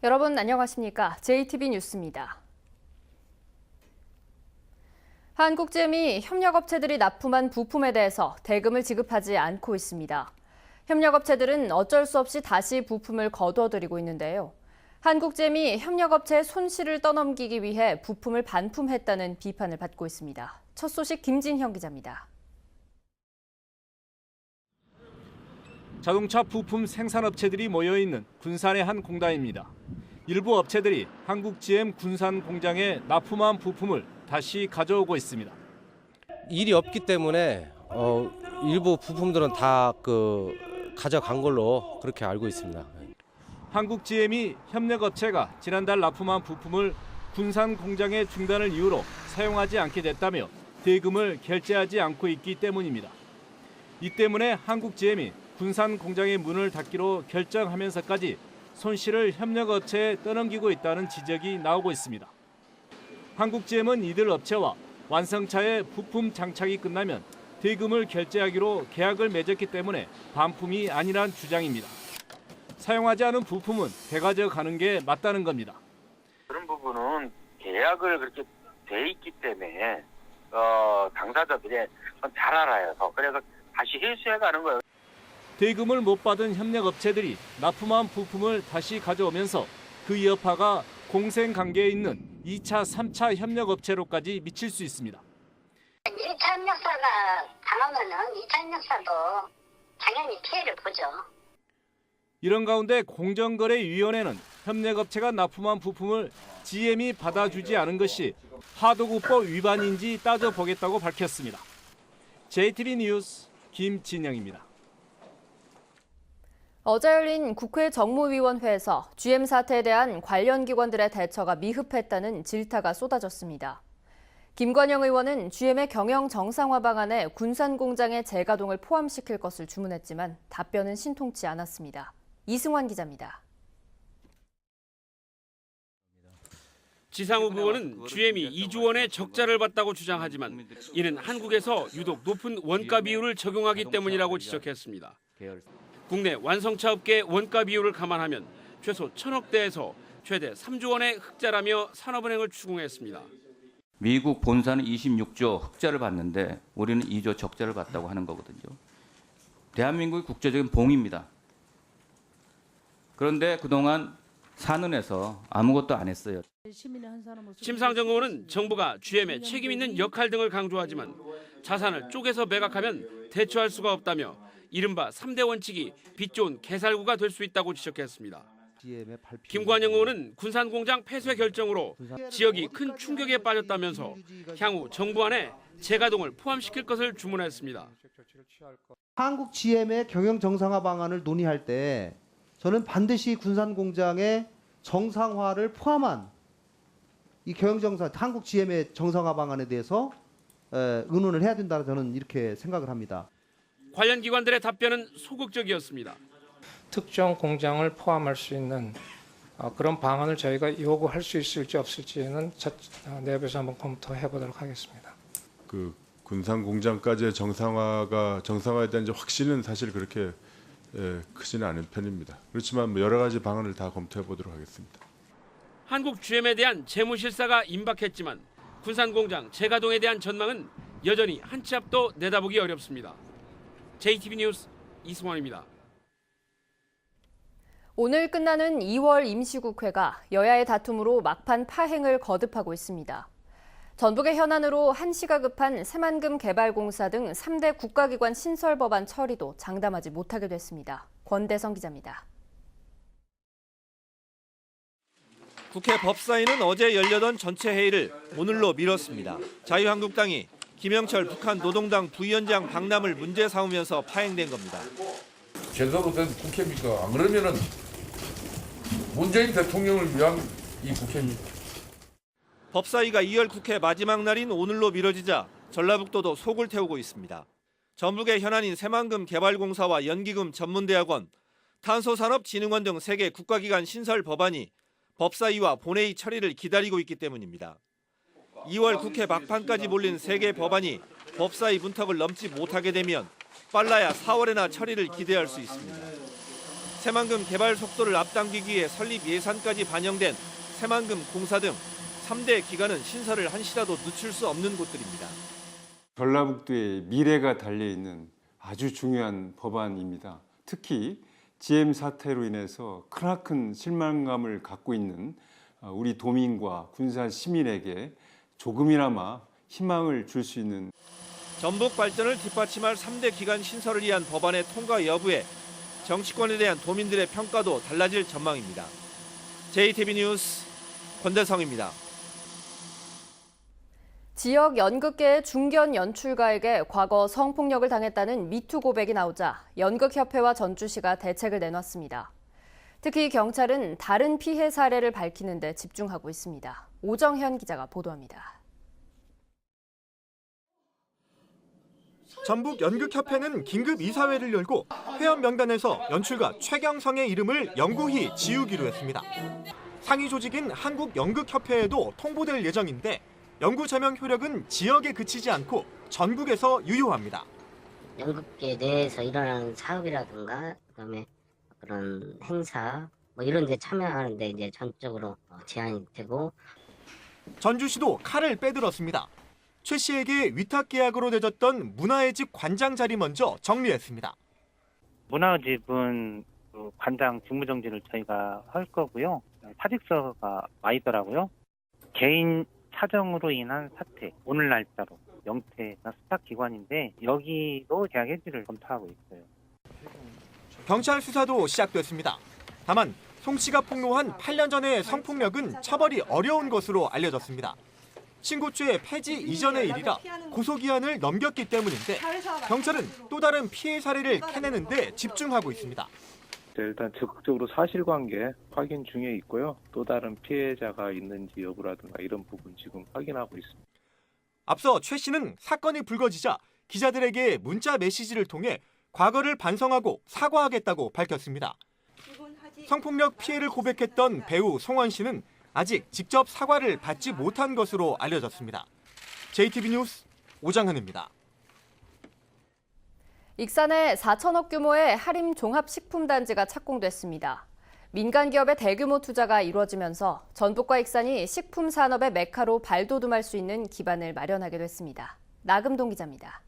여러분 안녕하십니까? JTB 뉴스입니다. 한국GM이 협력업체들이 납품한 부품에 대해서 대금을 지급하지 않고 있습니다. 협력업체들은 어쩔 수 없이 다시 부품을 거둬들이고 있는데요. 한국GM이 협력업체의 손실을 떠넘기기 위해 부품을 반품했다는 비판을 받고 있습니다. 첫 소식 김진형 기자입니다. 자동차 부품 생산업체들이 모여있는 군산의 한 공단입니다. 일부 업체들이 한국GM 군산 공장에 납품한 부품을 다시 가져오고 있습니다. 일이 없기 때문에 일부 부품들은 다 가져간 걸로 그렇게 알고 있습니다. 한국GM이 협력업체가 지난달 납품한 부품을 군산 공장의 중단을 이유로 사용하지 않게 됐다며 대금을 결제하지 않고 있기 때문입니다. 이 때문에 한국GM이 군산 공장의 문을 닫기로 결정하면서까지 손실을 협력업체에 떠넘기고 있다는 지적이 나오고 있습니다. 한국GM은 이들 업체와 완성차의 부품 장착이 끝나면 대금을 결제하기로 계약을 맺었기 때문에 반품이 아니란 주장입니다. 사용하지 않은 부품은 되가져가는 게 맞다는 겁니다. 그런 부분은 계약을 그렇게 돼 있기 때문에 당사자들이 잘 알아요. 그래서 다시 회수해 가는 거예요. 대금을 못 받은 협력업체들이 납품한 부품을 다시 가져오면서 그 여파가 공생관계에 있는 2차, 3차 협력업체로까지 미칠 수 있습니다. 1차 협력사가 당하면은 2차 협력사도 당연히 피해를 보죠. 이런 가운데 공정거래위원회는 협력업체가 납품한 부품을 GM이 받아주지 않은 것이 하도급법 위반인지 따져보겠다고 밝혔습니다. JTB 뉴스 김진영입니다. 어제 열린 국회 정무위원회에서 GM 사태에 대한 관련 기관들의 대처가 미흡했다는 질타가 쏟아졌습니다. 김관영 의원은 GM의 경영 정상화 방안에 군산 공장의 재가동을 포함시킬 것을 주문했지만 답변은 신통치 않았습니다. 이승환 기자입니다. 지상욱 의원은 GM이 2조 원의 적자를 봤다고 주장하지만 이는 한국에서 유독 높은 원가 비율을 적용하기 때문이라고 지적했습니다. 국내 완성차 업계의 원가 비율을 감안하면 최소 1,000억대에서 최대 3조 원의 흑자라며 산업은행을 추궁했습니다. 미국 본사는 26조 흑자를 봤는데 우리는 2조 적자를 봤다고 하는 거거든요. 대한민국의 국제적인 봉입니다. 그런데 그동안 산은에서 아무것도 안 심상정 의원은 정부가 GM에 책임 있는 역할 등을 강조하지만 자산을 쪼개서 매각하면 대처할 수가 없다며 이른바 3대 원칙이 빚 좋은 개살구가 될 수 있다고 지적했습니다. 김관영 의원은 군산 공장 폐쇄 결정으로 지역이 큰 충격에 빠졌다면서 향후 정부 안에 재가동을 포함시킬 것을 주문했습니다. 한국 GM의 경영 정상화 방안을 논의할 때 저는 반드시 군산 공장의 정상화를 포함한 이 경영 정상, 한국 GM의 정상화 방안에 대해서 의논을 해야 된다고 저는 이렇게 생각을 합니다. 관련 기관들의 답변은 소극적이었습니다. 특정 공장을 포함할 수 있는 그런 방안을 저희가 요구할 수 있을지 없을지는 내부에서 한번 검토해 보도록 하겠습니다. 그 군산 공장까지의 정상화에 대한 확신은 사실 그렇게 크지는 않은 편입니다. 그렇지만 여러 가지 방안을 다 검토해 보도록 하겠습니다. 한국 GM에 대한 재무 실사가 임박했지만 군산 공장 재가동에 대한 전망은 여전히 한 치 앞도 내다보기 어렵습니다. JTB 뉴스 이승환입니다. 오늘 끝나는 2월 임시국회가 여야의 다툼으로 막판 파행을 거듭하고 있습니다. 전북의 현안으로 한시가 급한 새만금 개발공사 등 3대 국가기관 신설 법안 처리도 장담하지 못하게 됐습니다. 권대성 기자입니다. 국회 법사위는 어제 열려던 전체 회의를 오늘로 미뤘습니다. 자유한국당이 김영철 북한 노동당 부위원장 방남을 문제 삼으면서 파행된 겁니다. 제대로 된 국회입니까? 안 그러면은 문재인 대통령을 위한 이 국회입니다. 법사위가 2월 국회 마지막 날인 오늘로 미뤄지자 전라북도도 속을 태우고 있습니다. 전북의 현안인 새만금 개발공사와 연기금 전문대학원, 탄소산업진흥원 등 3개 국가기관 신설 법안이 법사위와 본회의 처리를 기다리고 있기 때문입니다. 2월 국회 막판까지 몰린 3개 법안이 법사위 문턱을 넘지 못하게 되면 빨라야 4월에나 처리를 기대할 수 있습니다. 새만금 개발 속도를 앞당기기 위해 설립 예산까지 반영된 새만금 공사 등 3대 기관은 신설을 한시라도 늦출 수 없는 곳들입니다. 전라북도의 미래가 달려있는 아주 중요한 법안입니다. 특히 GM 사태로 인해서 크나큰 실망감을 갖고 있는 우리 도민과 군산 시민에게 조금이나마 희망을 줄 수 있는 전북 발전을 뒷받침할 3대 기관 신설을 위한 법안의 통과 여부에 정치권에 대한 도민들의 평가도 달라질 전망입니다. JTB 뉴스 권대성입니다. 지역 연극계의 중견 연출가에게 과거 성폭력을 당했다는 미투 고백이 나오자 연극협회와 전주시가 대책을 내놨습니다. 특히 경찰은 다른 피해 사례를 밝히는 데 집중하고 있습니다. 오정현 기자가 보도합니다. 전북 연극협회는 긴급 이사회를 열고 회원 명단에서 연출가 최경성의 이름을 영구히 지우기로 했습니다. 상위 조직인 한국연극협회에도 통보될 예정인데 연구 제명 효력은 지역에 그치지 않고 전국에서 유효합니다. 연극계 내에서 일어나는 사업이라든가 그다음에 그런 행사 이런 데 참여하는데 이제 전적으로 제한이 되고 전주시도 칼을 빼들었습니다. 최 씨에게 위탁 계약으로 내줬던 문화의 집 관장 자리 먼저 정리했습니다. 문화의 집은 관장 직무정지를 저희가 할 거고요. 사직서가 와 있더라고요. 개인 사정으로 인한 사퇴, 오늘 날짜로 영태나 수사기관인데 여기도 계약 해지를 검토하고 있어요. 경찰 수사도 시작됐습니다. 다만 송 씨가 폭로한 8년 전의 성폭력은 처벌이 어려운 것으로 알려졌습니다. 신고죄 폐지 이전의 일이라 고소기한을 넘겼기 때문인데 경찰은 또 다른 피해 사례를 캐내는 데 집중하고 있습니다. 일단 적극적으로 사실관계 확인 중에 있고요. 또 다른 피해자가 있는지 여부라든가 이런 부분 지금 확인하고 있습니다. 앞서 최 씨는 사건이 불거지자 기자들에게 문자 메시지를 통해 과거를 반성하고 사과하겠다고 밝혔습니다. 성폭력 피해를 고백했던 배우 송원 씨는 아직 직접 사과를 받지 못한 것으로 알려졌습니다. JTB 뉴스 오장현입니다. 익산에 4천억 규모의 하림 종합식품단지가 착공됐습니다. 민간 기업의 대규모 투자가 이루어지면서 전북과 익산이 식품 산업의 메카로 발돋움할 수 있는 기반을 마련하게 됐습니다. 나금동 기자입니다.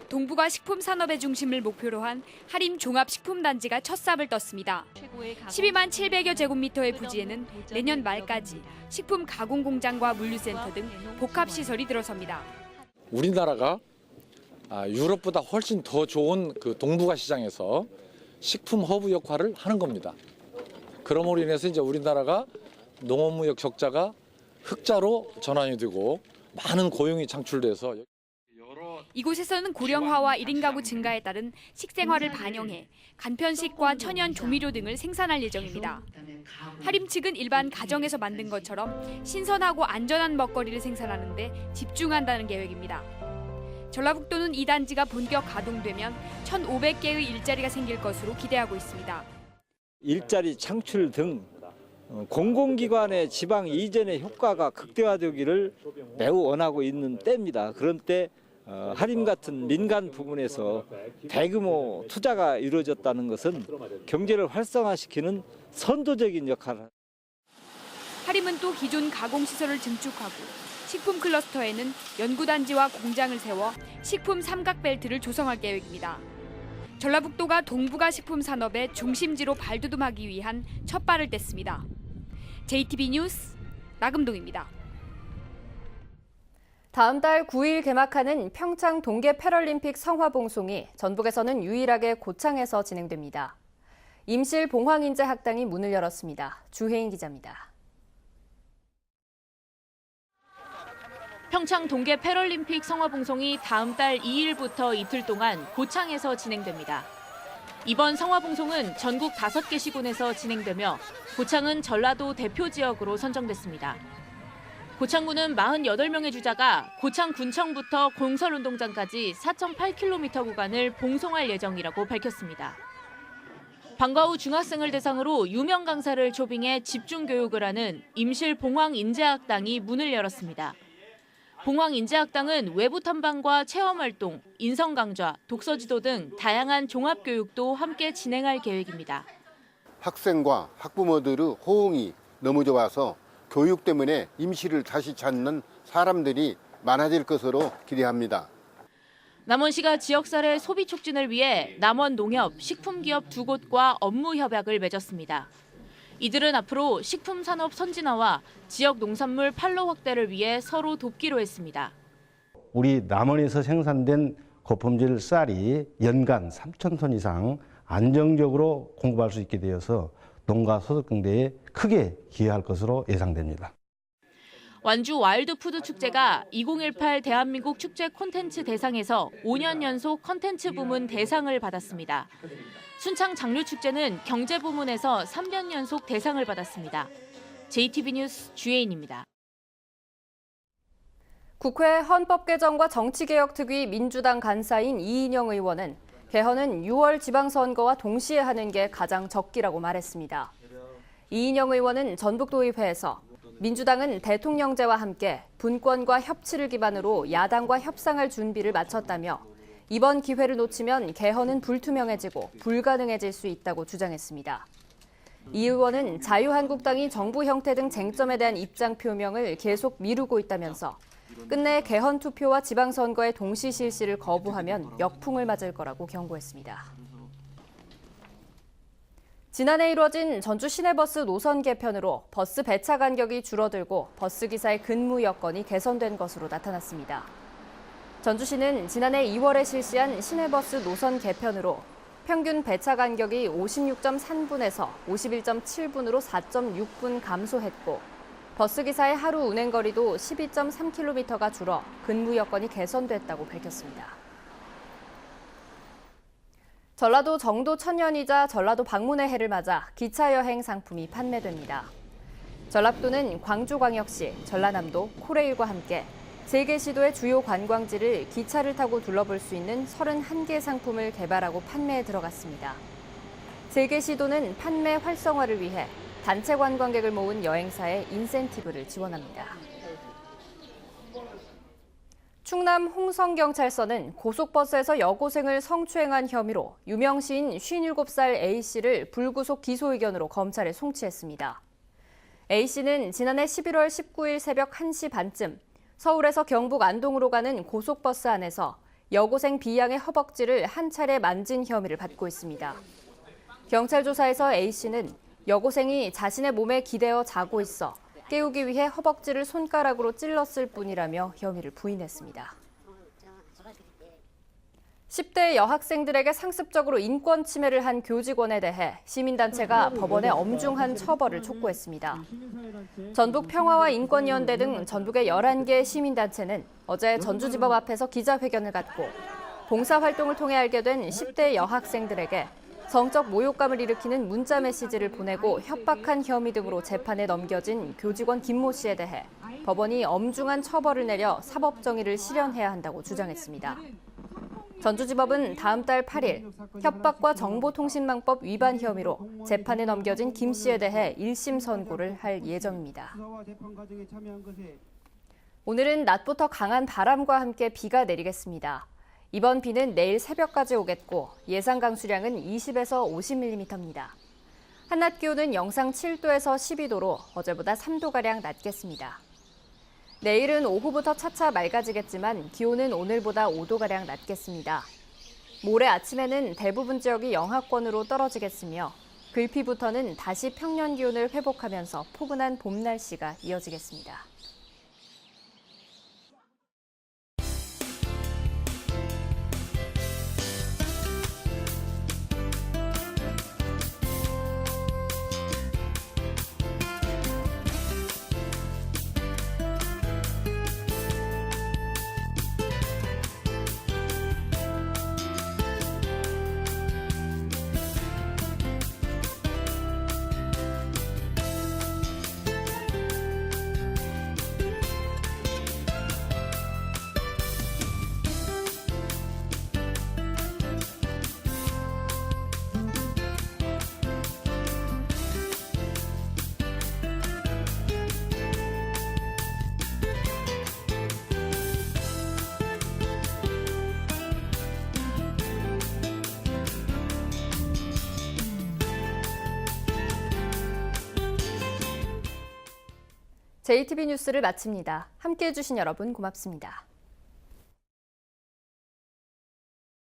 동북아 식품 산업의 중심을 목표로 한 하림 종합식품단지가 첫 삽을 떴습니다. 12만 700여 제곱미터의 부지에는 내년 말까지 식품 가공 공장과 물류센터 등 복합시설이 들어섭니다. 우리나라가 유럽보다 훨씬 더 좋은 그 동북아 시장에서 식품 허브 역할을 하는 겁니다. 그럼으로 인해서 이제 우리나라가 농업무역 적자가 흑자로 전환이 되고 많은 고용이 창출돼서 이곳에서는 고령화와 1인 가구 증가에 따른 식생활을 반영해 간편식과 천연 조미료 등을 생산할 예정입니다. 하림 측은 일반 가정에서 만든 것처럼 신선하고 안전한 먹거리를 생산하는 데 집중한다는 계획입니다. 전라북도는 이 단지가 본격 가동되면 1,500개의 일자리가 생길 것으로 기대하고 있습니다. 일자리 창출 등 공공기관의 지방 이전의 효과가 극대화되기를 매우 원하고 있는 때입니다. 그런 때 하림 같은 민간 부분에서 대규모 투자가 이루어졌다는 것은 경제를 활성화시키는 선도적인 역할을. 하림은 또 기존 가공시설을 증축하고 식품 클러스터에는 연구단지와 공장을 세워 식품 삼각벨트를 조성할 계획입니다. 전라북도가 동북아 식품 산업의 중심지로 발돋움하기 위한 첫 발을 뗐습니다. JTB 뉴스 나금동입니다. 다음 달 9일 개막하는 평창 동계 패럴림픽 성화봉송이 전북에서는 유일하게 고창에서 진행됩니다. 임실 봉황인재 학당이 문을 열었습니다. 주혜인 기자입니다. 평창 동계 패럴림픽 성화봉송이 다음 달 2일부터 이틀 동안 고창에서 진행됩니다. 이번 성화봉송은 전국 5개 시군에서 진행되며 고창은 전라도 대표 지역으로 선정됐습니다. 고창군은 48명의 주자가 고창군청부터 공설운동장까지 4.8km 구간을 봉송할 예정이라고 밝혔습니다. 방과 후 중학생을 대상으로 유명 강사를 초빙해 집중 교육을 하는 임실 봉황인재학당이 문을 열었습니다. 봉황인재학당은 외부 탐방과 체험활동, 인성 강좌, 독서 지도 등 다양한 종합교육도 함께 진행할 계획입니다. 학생과 학부모들의 호응이 너무 좋아서 교육 때문에 임시를 다시 찾는 사람들이 많아질 것으로 기대합니다. 남원시가 지역사회 소비 촉진을 위해 남원농협, 식품기업 2곳과 업무 협약을 맺었습니다. 이들은 앞으로 식품산업 선진화와 지역 농산물 판로 확대를 위해 서로 돕기로 했습니다. 우리 남원에서 생산된 거품질 쌀이 연간 3,000톤 이상 안정적으로 공급할 수 있게 되어서 농가 소득 증대에 크게 기여할 것으로 예상됩니다. 완주 와일드푸드 축제가 2018 대한민국 축제 콘텐츠 대상에서 5년 연속 콘텐츠 부문 대상을 받았습니다. 순창 장류축제는 경제 부문에서 3년 연속 대상을 받았습니다. JTB 뉴스 주혜인입니다. 국회 헌법개정과 정치개혁특위 민주당 간사인 이인영 의원은 개헌은 6월 지방선거와 동시에 하는 게 가장 적기라고 말했습니다. 이인영 의원은 전북도의회에서 민주당은 대통령제와 함께 분권과 협치를 기반으로 야당과 협상할 준비를 마쳤다며 이번 기회를 놓치면 개헌은 불투명해지고 불가능해질 수 있다고 주장했습니다. 이 의원은 자유한국당이 정부 형태 등 쟁점에 대한 입장 표명을 계속 미루고 있다면서 끝내 개헌 투표와 지방선거의 동시 실시를 거부하면 역풍을 맞을 거라고 경고했습니다. 지난해 이루어진 전주 시내버스 노선 개편으로 버스 배차 간격이 줄어들고 버스기사의 근무 여건이 개선된 것으로 나타났습니다. 전주시는 지난해 2월에 실시한 시내버스 노선 개편으로 평균 배차 간격이 56.3분에서 51.7분으로 4.6분 감소했고 버스기사의 하루 운행거리도 12.3km가 줄어 근무 여건이 개선됐다고 밝혔습니다. 전라도 정도 천년이자 전라도 방문의 해를 맞아 기차 여행 상품이 판매됩니다. 전라도는 광주광역시, 전라남도, 코레일과 함께 3개 시도의 주요 관광지를 기차를 타고 둘러볼 수 있는 31개 상품을 개발하고 판매에 들어갔습니다. 3개 시도는 판매 활성화를 위해 단체 관광객을 모은 여행사에 인센티브를 지원합니다. 충남 홍성경찰서는 고속버스에서 여고생을 성추행한 혐의로 유명 시인 57살 A씨를 불구속 기소 의견으로 검찰에 송치했습니다. A씨는 지난해 11월 19일 새벽 1시 반쯤 서울에서 경북 안동으로 가는 고속버스 안에서 여고생 B양의 허벅지를 한 차례 만진 혐의를 받고 있습니다. 경찰 조사에서 A씨는 여고생이 자신의 몸에 기대어 자고 있어 깨우기 위해 허벅지를 손가락으로 찔렀을 뿐이라며 혐의를 부인했습니다. 10대 여학생들에게 상습적으로 인권 침해를 한 교직원에 대해 시민단체가 법원에 엄중한 처벌을 촉구했습니다. 전북평화와 인권연대 등 전북의 11개 시민단체는 어제 전주지법 앞에서 기자회견을 갖고 봉사활동을 통해 알게 된 10대 여학생들에게 성적 모욕감을 일으키는 문자 메시지를 보내고 협박한 혐의 등으로 재판에 넘겨진 교직원 김모 씨에 대해 법원이 엄중한 처벌을 내려 사법정의를 실현해야 한다고 주장했습니다. 전주지법은 다음 달 8일 협박과 정보통신망법 위반 혐의로 재판에 넘겨진 김 씨에 대해 1심 선고를 할 예정입니다. 오늘은 낮부터 강한 바람과 함께 비가 내리겠습니다. 이번 비는 내일 새벽까지 오겠고 예상 강수량은 20에서 50mm입니다. 한낮 기온은 영상 7도에서 12도로 어제보다 3도가량 낮겠습니다. 내일은 오후부터 차차 맑아지겠지만 기온은 오늘보다 5도가량 낮겠습니다. 모레 아침에는 대부분 지역이 영하권으로 떨어지겠으며 글피부터는 다시 평년 기온을 회복하면서 포근한 봄 날씨가 이어지겠습니다. JTB 뉴스를 마칩니다. 함께해 주신 여러분 고맙습니다.